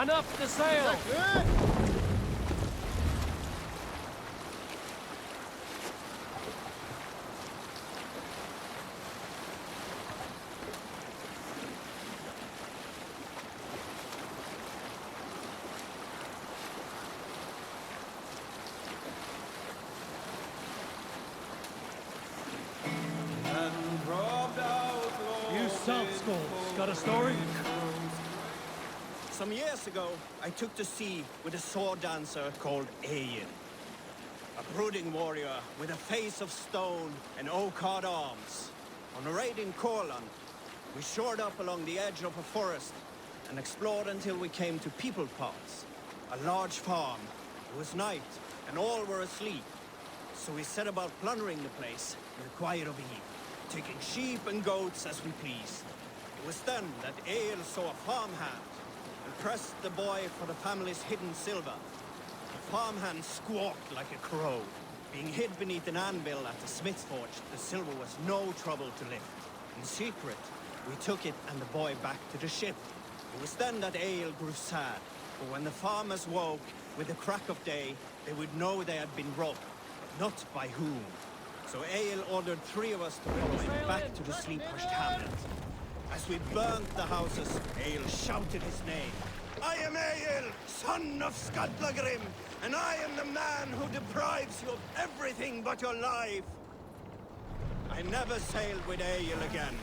Run up the sail! You salt skulls, got a story? Some years ago, I took to sea with a sword dancer called Eivor. A brooding warrior with a face of stone and oak-hard arms. On a raid in Courland, we shored up along the edge of a forest and explored until we came to people parts. A large farm. It was night, and all were asleep. So we set about plundering the place in the quiet of eve, taking sheep and goats as we pleased. It was then that Eivor saw a farmhand and pressed the boy for the family's hidden silver. The farmhand squawked like a crow. Being hid beneath an anvil at the smith's forge, the silver was no trouble to lift. In secret, we took it and the boy back to the ship. It was then that Eivor grew sad, for when the farmers woke with the crack of day, they would know they had been robbed, but not by whom. So Eivor ordered 3 of us to follow him back to the sleep-hushed hamlet. As we burnt the houses, Eivor shouted his name. I am Eivor, son of Skallagrim, and I am the man who deprives you of everything but your life. I never sailed with Eivor again.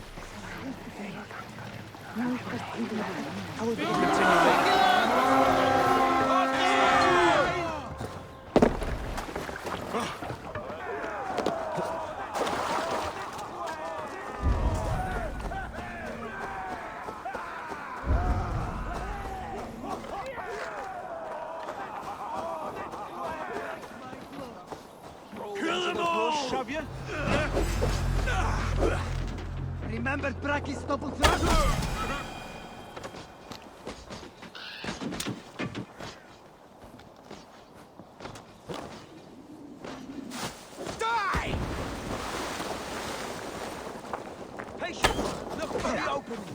Remember Braki's double thrust? Die! Patience! Look for the opening!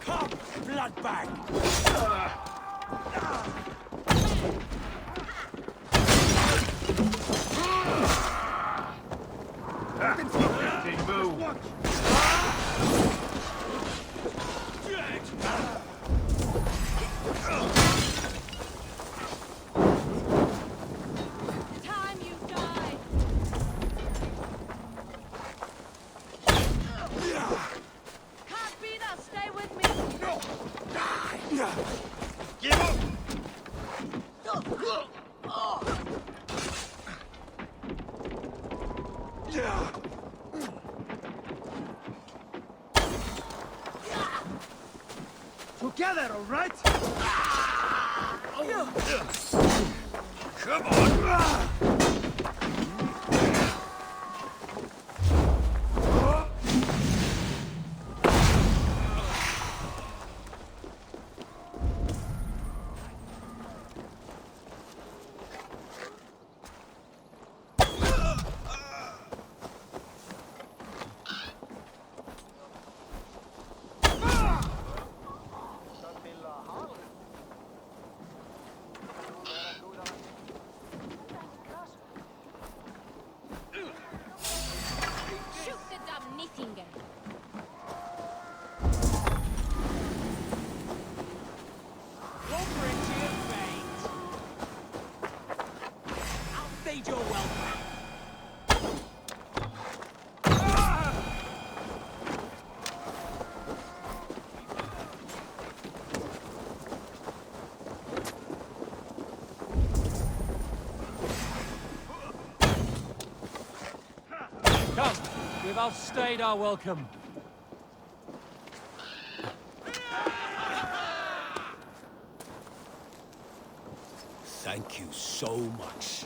Come, bloodbag! Time you die! Can't beat us, stay with me! No! Die! Give up! Together, all right? Come on! Shoot the damn Nittinger! Over into your fate! I'll feed your welfare! Come, we've outstayed our welcome. Thank you so much.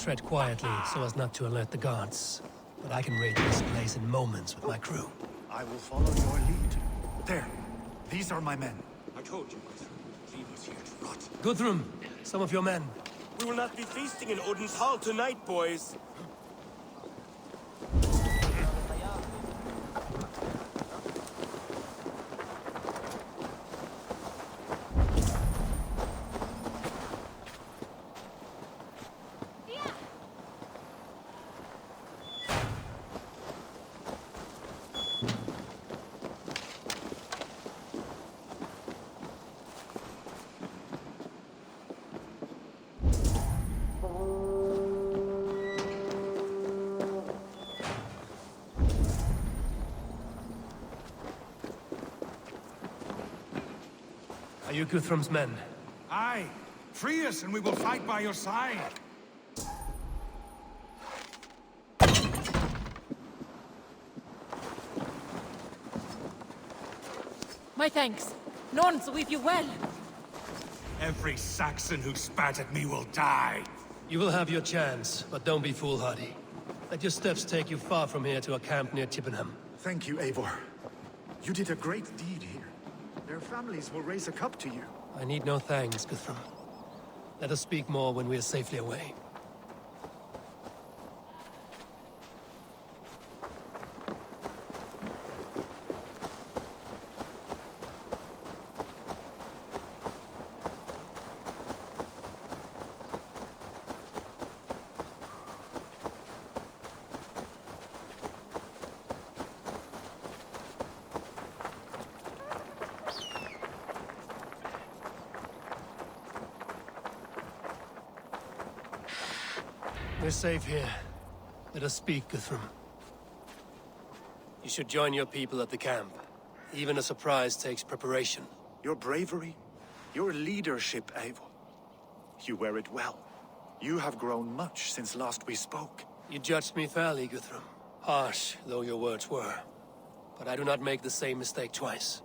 tread quietly so as not to alert the guards. But I can raid this place in moments with my crew. I will follow your lead. There. These are my men. I told you, leave us here to rot. Guthrum, some of your men. We will not be feasting in Odin's hall tonight, boys. Are you Guthrum's men? Aye. Free us and we will fight by your side. My thanks. Norns with you well. Every Saxon who spat at me will die. You will have your chance, but don't be foolhardy. Let your steps take you far from here to a camp near Chippenham. Thank you, Eivor. You did a great deed here. Their families will raise a cup to you. I need no thanks, Guthrum. Let us speak more when we are safely away. We're safe here. Let us speak, Guthrum. You should join your people at the camp. Even a surprise takes preparation. Your bravery, your leadership, Eivor. You wear it well. You have grown much since last we spoke. You judged me fairly, Guthrum. Harsh though your words were. But I do not make the same mistake twice.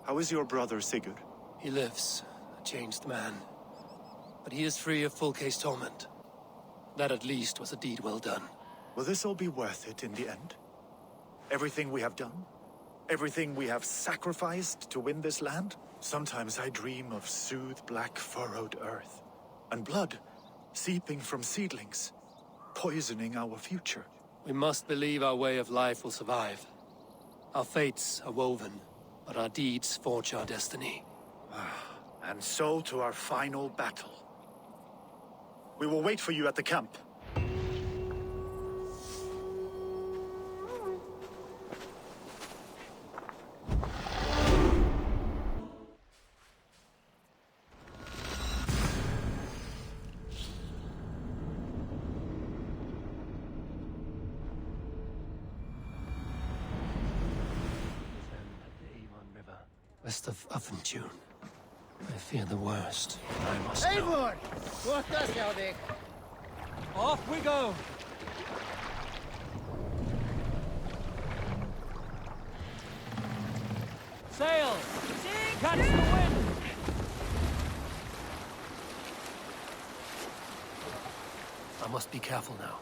How is your brother, Sigurd? He lives, a changed man. But he is free of full case torment. That at least was a deed well done. Will this all be worth it in the end? Everything we have done? Everything we have sacrificed to win this land? Sometimes I dream of soothed black furrowed earth, and blood seeping from seedlings, poisoning our future. We must believe our way of life will survive. Our fates are woven, but our deeds forge our destiny. And so to our final battle. We will wait for you at the camp. West of Uffentune. I fear the worst. I must know. Eivor! What does y'all think? Off we go! Sail! Catch the wind! I must be careful now.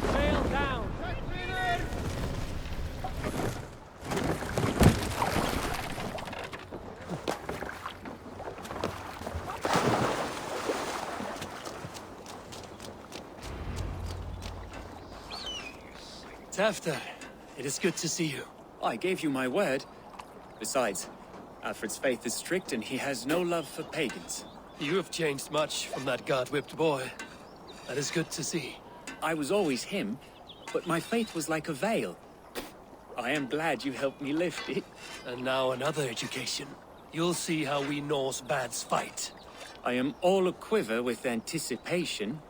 Sail down! Tafter, it is good to see you. I gave you my word. Besides, Alfred's faith is strict and he has no love for pagans. You have changed much from that guard-whipped boy. That is good to see. I was always him, but my faith was like a veil. I am glad you helped me lift it. And now another education. You'll see how we Norse bads fight. I am all a-quiver with anticipation.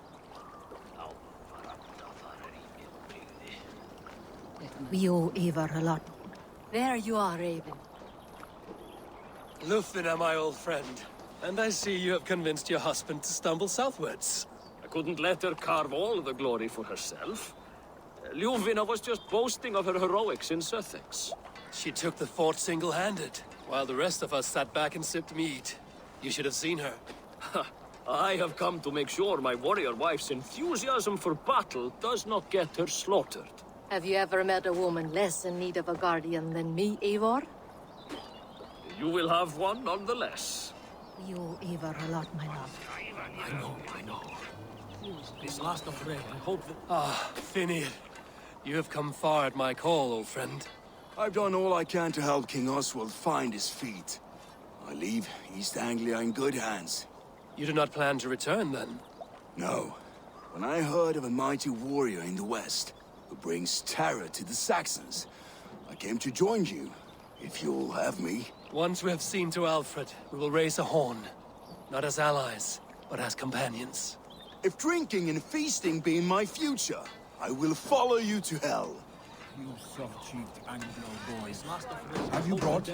We owe Eivor a lot. There you are, Raven. Lufina, my old friend. And I see you have convinced your husband to stumble southwards. I couldn't let her carve all the glory for herself. Ljuvina was just boasting of her heroics in Sussex. She took the fort single-handed, while the rest of us sat back and sipped mead. You should have seen her. I have come to make sure my warrior wife's enthusiasm for battle does not get her slaughtered. Have you ever met a woman less in need of a guardian than me, Eivor? You will have one nonetheless. You owe Eivor a lot, my love. I know. This last of rain, I hope that... Ah, Finir. You have come far at my call, old friend. I've done all I can to help King Oswald find his feet. I leave East Anglia in good hands. You do not plan to return, then? No. When I heard of a mighty warrior in the west, who brings terror to the Saxons, I came to join you, if you'll have me. Once we have seen to Alfred, we will raise a horn. Not as allies, but as companions. If drinking and feasting be in my future, I will follow you to hell. You soft-cheeked Anglo boys. Have you brought...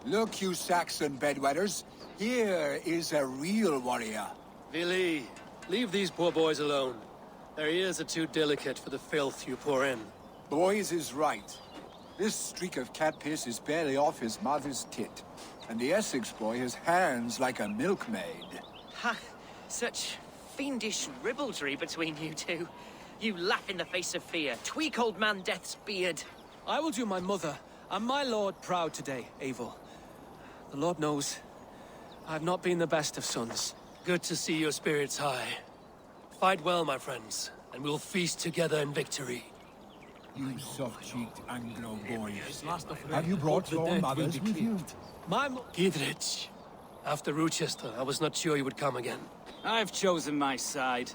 Look, you Saxon bedwetters. Here is a real warrior. Vili, leave these poor boys alone. Their ears are too delicate for the filth you pour in. Boys is right. This streak of cat piss is barely off his mother's tit. And the Essex boy has hands like a milkmaid. Ha! Such fiendish ribaldry between you two. You laugh in the face of fear. Tweak old man Death's beard. I will do my mother and my lord proud today, Eivor. The Lord knows, I have not been the best of sons. Good to see your spirits high. Fight well, my friends, and we'll feast together in victory. You soft-cheeked Anglo boys. Have you brought your mothers with you? Gidrich. After Rochester, I was not sure you would come again. I've chosen my side.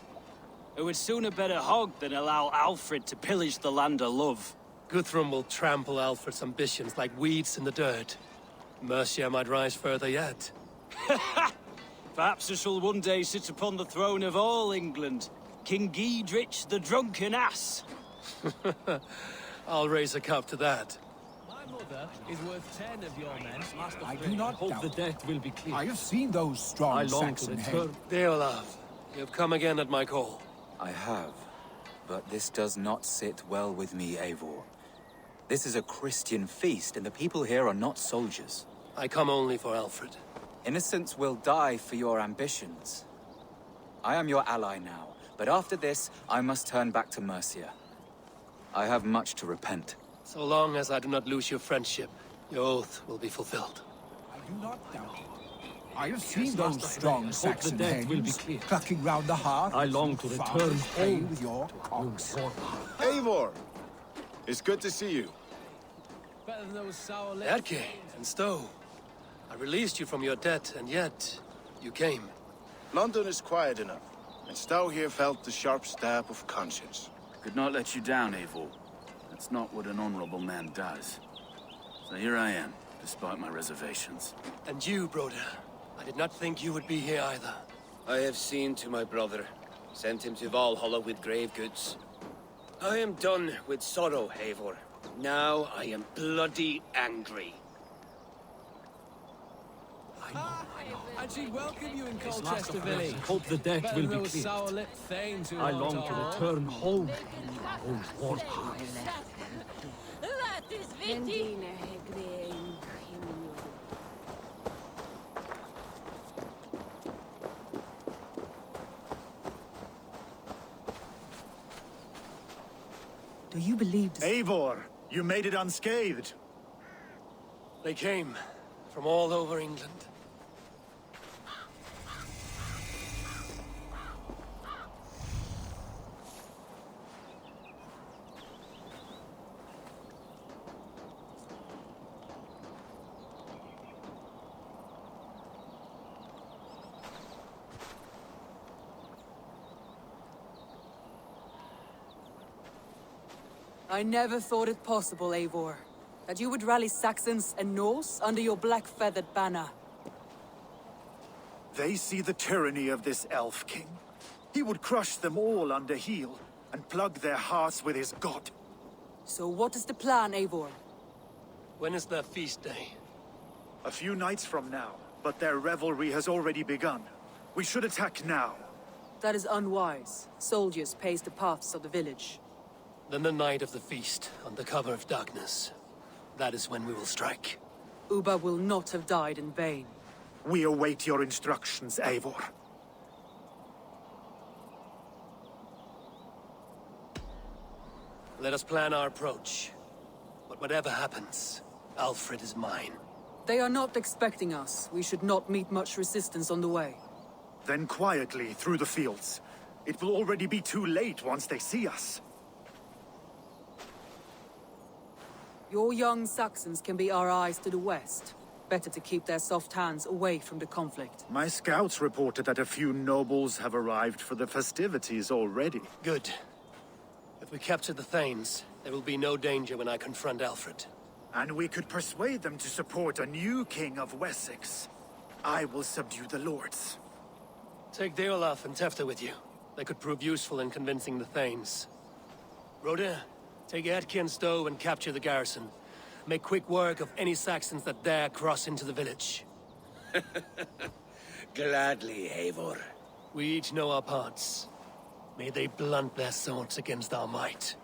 I would sooner bet a hog than allow Alfred to pillage the land of love. Guthrum will trample Alfred's ambitions like weeds in the dirt. Mercia might rise further yet. Perhaps I shall one day sit upon the throne of all England. King Giedrich the drunken ass. I'll raise a cup to that. My mother is worth 10 of your men. I do not hope doubt the death will be clear. I have seen those strong I long to Saxon return. heads. Deolav, you have come again at my call. I have, but this does not sit well with me, Eivor. This is a Christian feast, and the people here are not soldiers. I come only for Alfred. Innocents will die for your ambitions. I am your ally now, but after this, I must turn back to Mercia. I have much to repent. So long as I do not lose your friendship, your oath will be fulfilled. I do not doubt it. I have seen those strong Saxon hens clucking round the hearth. I long to return home with your cocks. Eivor! It's good to see you. Better than those sour lips. Erke and Stowe. I released you from your debt, and yet you came. London is quiet enough, and Stowe here felt the sharp stab of conscience. Could not let you down, Eivor. That's not what an honorable man does. So here I am, despite my reservations. And you, Broder. I did not think you would be here either. I have seen to my brother, sent him to Valhalla with grave goods. I am done with sorrow, Eivor. Now I am bloody angry. I know. And she'd welcome you in Colchester village. Hope the death will be cleared. Sour-lipped thanes who I long to return home. That is witty. Do you believe this? Eivor, you made it unscathed. They came from all over England. I never thought it possible, Eivor, that you would rally Saxons and Norse under your black-feathered banner. They see the tyranny of this elf king. He would crush them all under heel and plug their hearts with his god. So what is the plan, Eivor? When is their feast day? A few nights from now, but their revelry has already begun. We should attack now. That is unwise. Soldiers pace the paths of the village. Then the night of the feast, under cover of darkness. That is when we will strike. Uba will not have died in vain. We await your instructions, Eivor. Let us plan our approach. But whatever happens, Alfred is mine. They are not expecting us. We should not meet much resistance on the way. Then quietly through the fields. It will already be too late once they see us. Your young Saxons can be our eyes to the west. Better to keep their soft hands away from the conflict. My scouts reported that a few nobles have arrived for the festivities already. Good. If we capture the Thanes, there will be no danger when I confront Alfred. And we could persuade them to support a new king of Wessex. I will subdue the lords. Take Deolaf and Tefta with you. They could prove useful in convincing the Thanes. Rhoda, take Edki and Stowe and capture the garrison. Make quick work of any Saxons that dare cross into the village. Gladly, Eivor. We each know our parts. May they blunt their swords against our might.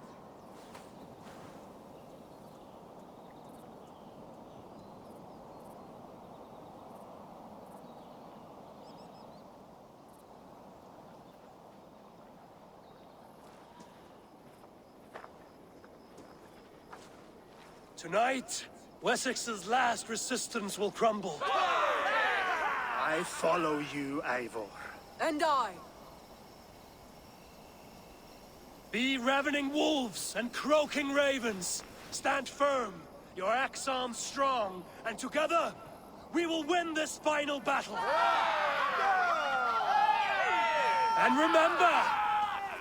Tonight, Wessex's last resistance will crumble. I follow you, Eivor. And I. Be ravening wolves and croaking ravens. Stand firm, your axe arms strong, and together, we will win this final battle. And remember,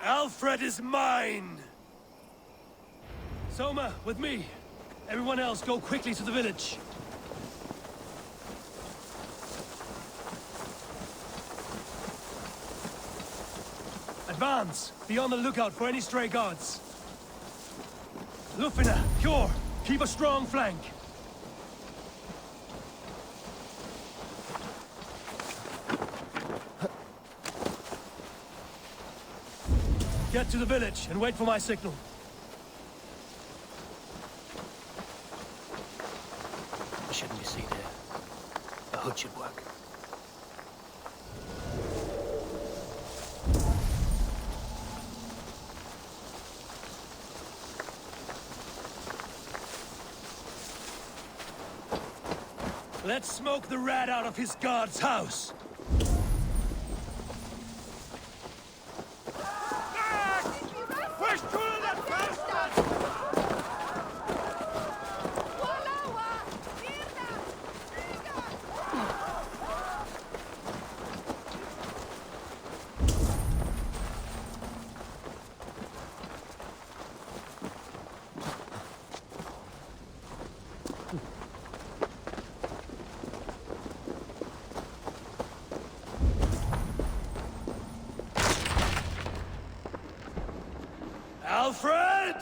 Alfred is mine. Soma, with me. Everyone else, go quickly to the village. Advance! Be on the lookout for any stray guards. Lufina, Kjor, keep a strong flank. Get to the village and wait for my signal. Shouldn't be seen here. A hood should work. Let's smoke the rat out of his guard's house. Alfred!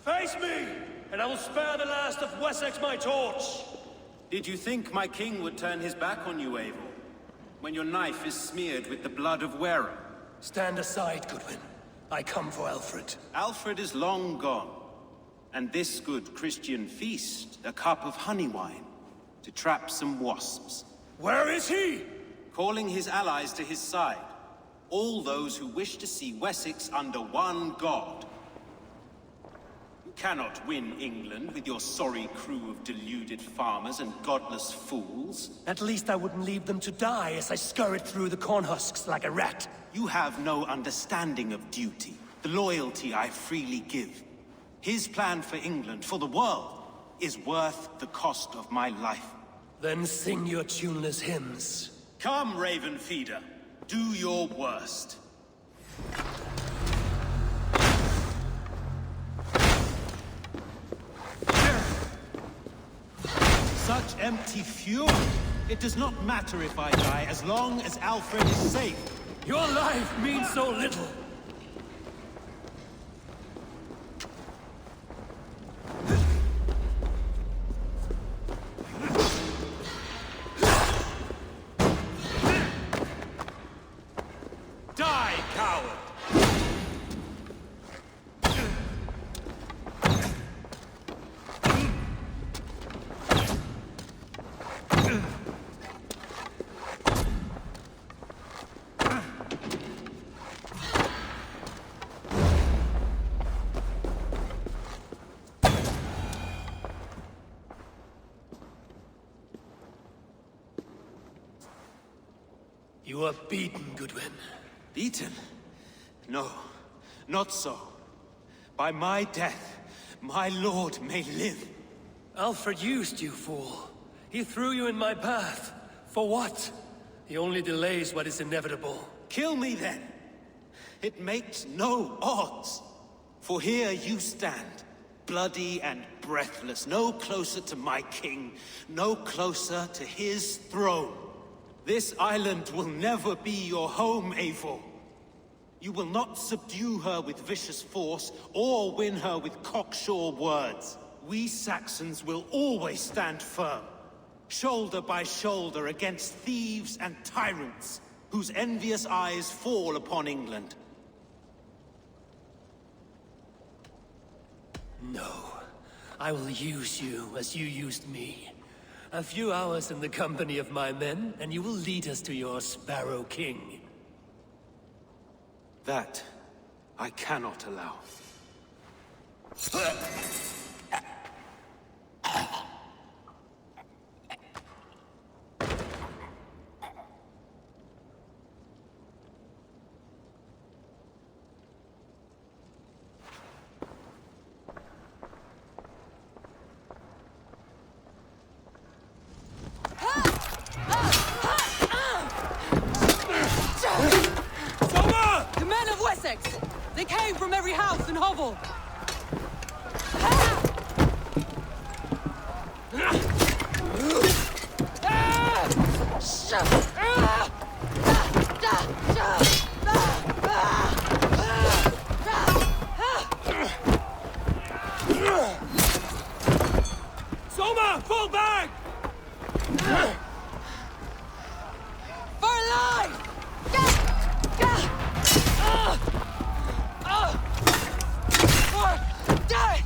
Face me, and I will spare the last of Wessex my torch! Did you think my king would turn his back on you, Eivor? When your knife is smeared with the blood of wearer? Stand aside, Goodwin. I come for Alfred. Alfred is long gone. And this good Christian feast, a cup of honey wine, to trap some wasps. Where is he? Calling his allies to his side. All those who wish to see Wessex under one god. You cannot win England with your sorry crew of deluded farmers and godless fools. At least I wouldn't leave them to die as I scurried through the corn husks like a rat. You have no understanding of duty, the loyalty I freely give. His plan for England, for the world, is worth the cost of my life. Then sing your tuneless hymns. Come, Raven Feeder. Do your worst. Such empty fury. It does not matter if I die, as long as Alfred is safe. Your life means so little. You are beaten, Goodwin. Beaten? No, not so. By my death, my lord may live. Alfred used you, fool. He threw you in my path. For what? He only delays what is inevitable. Kill me then. It makes no odds. For here you stand, bloody and breathless, no closer to my king, no closer to his throne. This island will never be your home, Eivor. You will not subdue her with vicious force, or win her with cocksure words. We Saxons will always stand firm, shoulder by shoulder against thieves and tyrants, whose envious eyes fall upon England. No. I will use you as you used me. A few hours in the company of my men, and you will lead us to your Sparrow King. That I cannot allow. The men of Wessex! They came from every house and hovel! Soma! Fall back! For life! For death!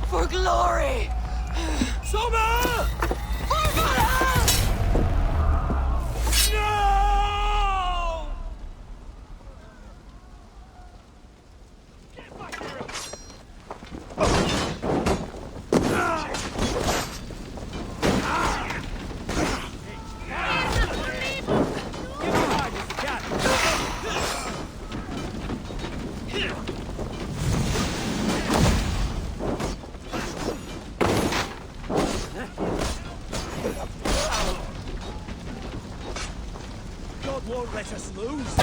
For glory! Soma! For Valhalla! No! God won't let us lose.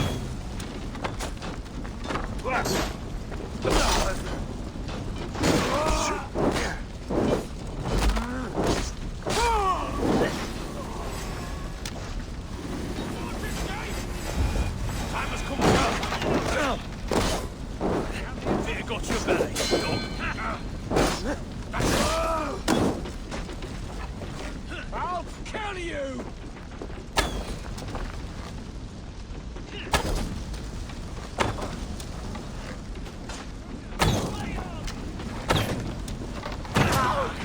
Time has come down. Fear got your belly, dog. I'll kill you!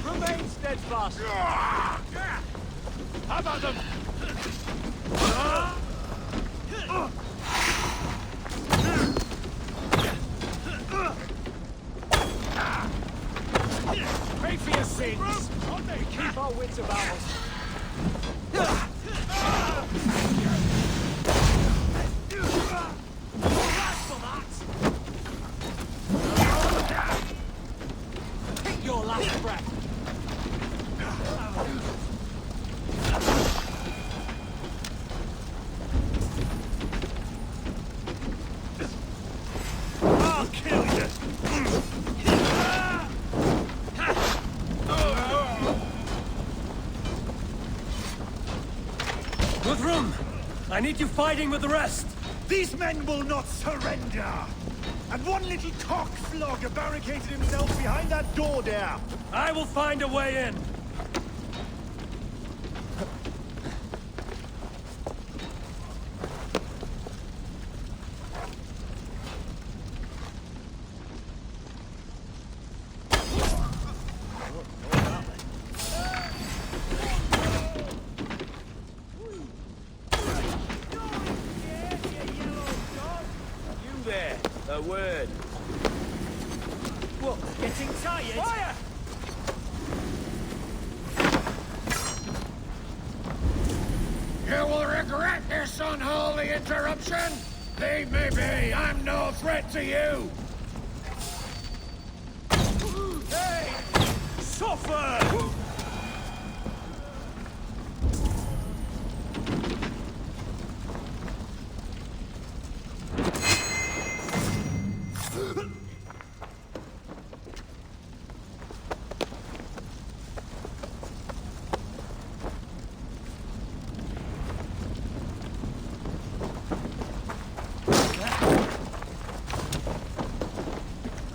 Remain steadfast. How about them? Pray for your sins. We keep our wits about us. Take your last breath. I'll kill you. Guthrum! I need you fighting with the rest! These men will not surrender! And one little cockflogger barricaded himself behind that door there! I will find a way in! A word. What? Getting tired? Fire! You will regret this unholy interruption! Leave me be! I'm no threat to you! Hey! Suffer!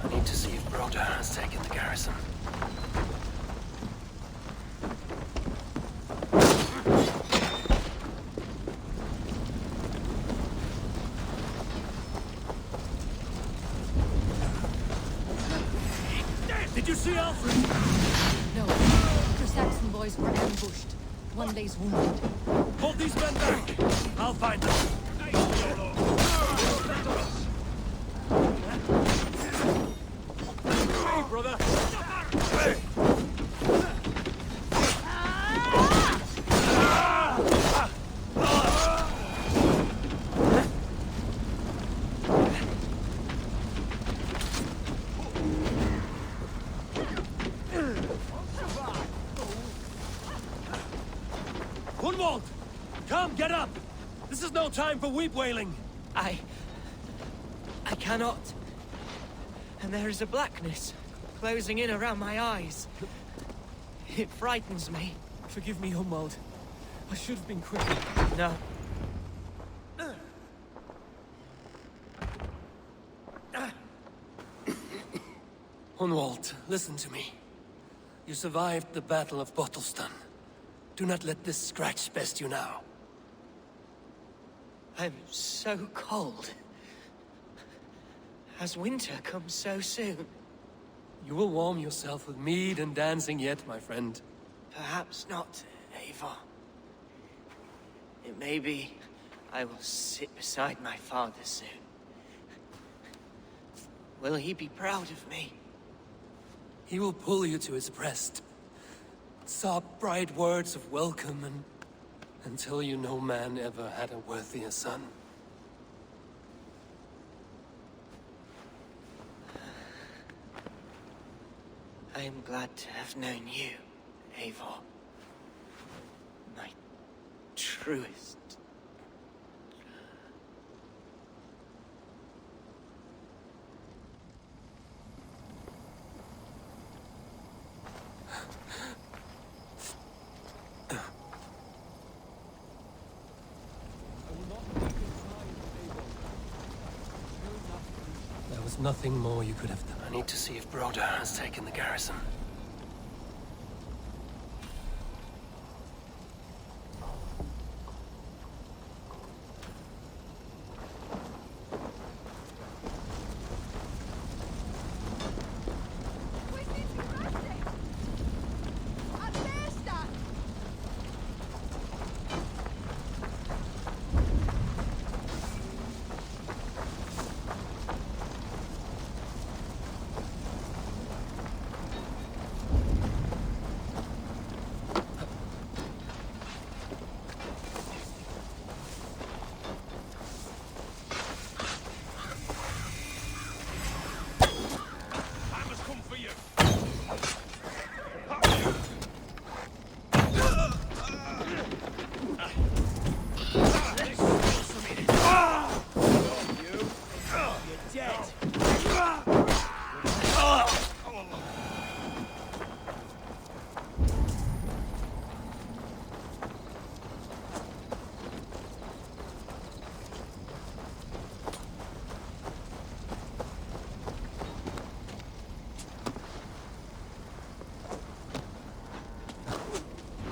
I need to see if Broda has taken the garrison. Did you see Alfred? No. The Saxon boys were ambushed. One lays wounded. Hold these men back! I'll find them. Hey, brother! Hey! Gunwald! Come, get up! This is no time for weep wailing! I cannot. And there is a blackness closing in around my eyes. It frightens me. Forgive me, Gunwald. I should have been quicker. No. Gunwald, listen to me. You survived the Battle of Bottleston. Do not let this scratch best you now. I'm so cold. Has winter come so soon? You will warm yourself with mead and dancing yet, my friend. Perhaps not, Eivor. It may be I will sit beside my father soon. Will he be proud of me? He will pull you to his breast. Sob bright words of welcome and tell you no man ever had a worthier son. I am glad to have known you, Eivor. My truest. There was nothing more you could have done. I need to see if Broda has taken the garrison.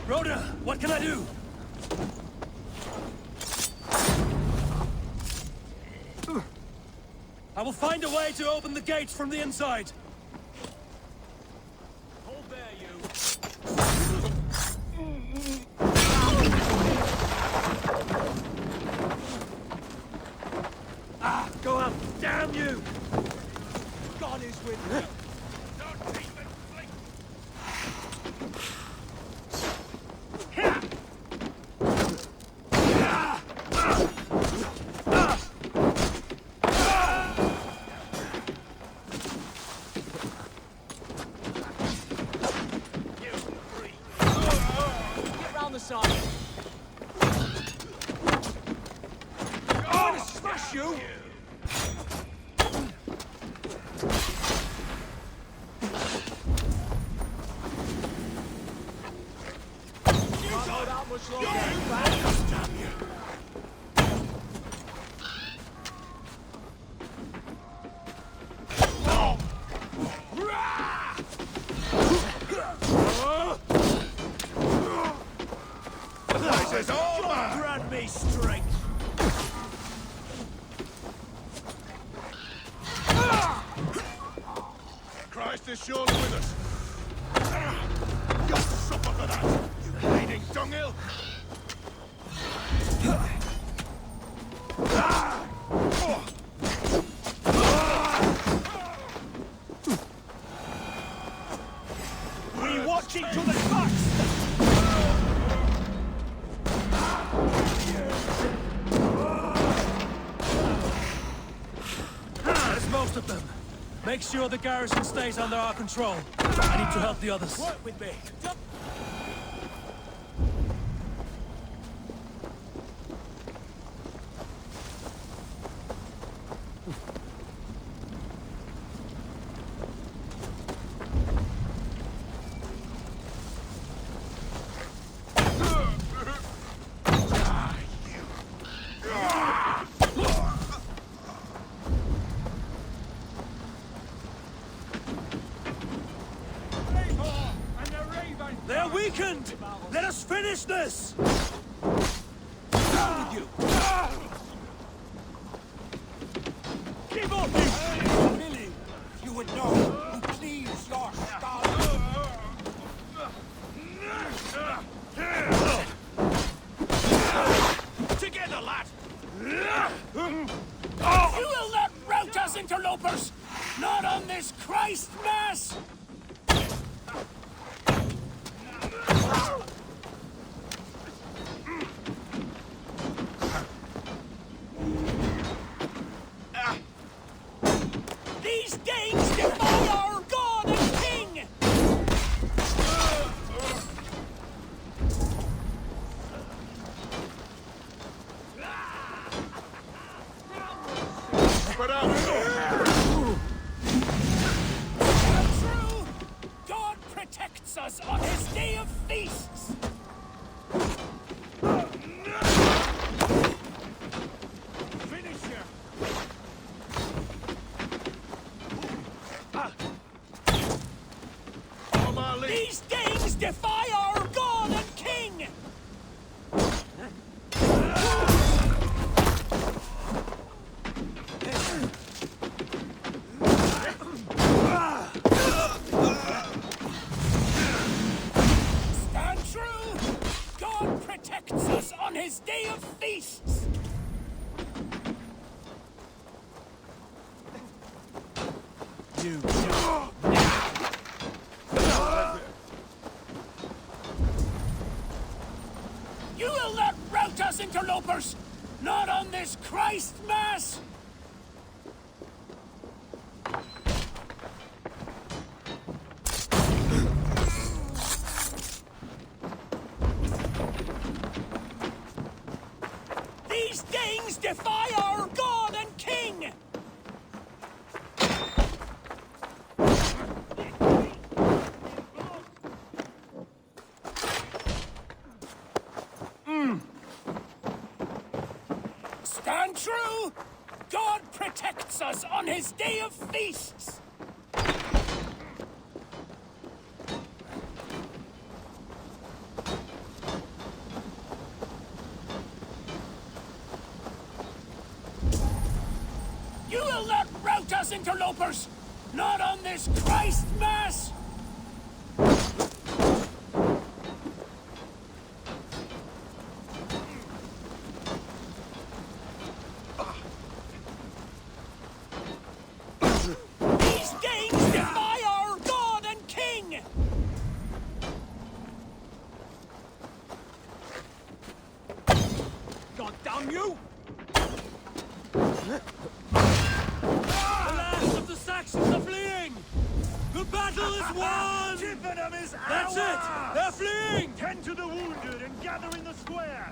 Broda, what can I do? I will find a way to open the gates from the inside. Hold there, you. Go up! Damn you! God is with you! West is surely with us. You'll suffer for that, you bleeding dunghill! We watch each other's backs! There's most of them. Make sure the garrison stays under our control. I need to help the others. Work with me. They're weakened! Let us finish this! Down with you! Keep up, you! Billy, you would know who cleaves your skull. Together, lad! You will not rout us, interlopers! Not on this Christ Mass! These Danes defy our God and King! But out! True! God protects us on his day of feasts! Finish here! These Danes defy our God and King! Stand true! God protects us on his day of feasts! You You will not rout us, interlopers! Not on this Christ Mass! These Danes defy our God and King! Stand true! God protects us on his day of feasts! You will not rout us, interlopers! Not on this Christ Mass! These Danes defy our God and King! God damn you! The last of the Saxons are fleeing! The battle is won! Chippenham is That's ours! it! They're fleeing! Tend to the wounded and gather in the square!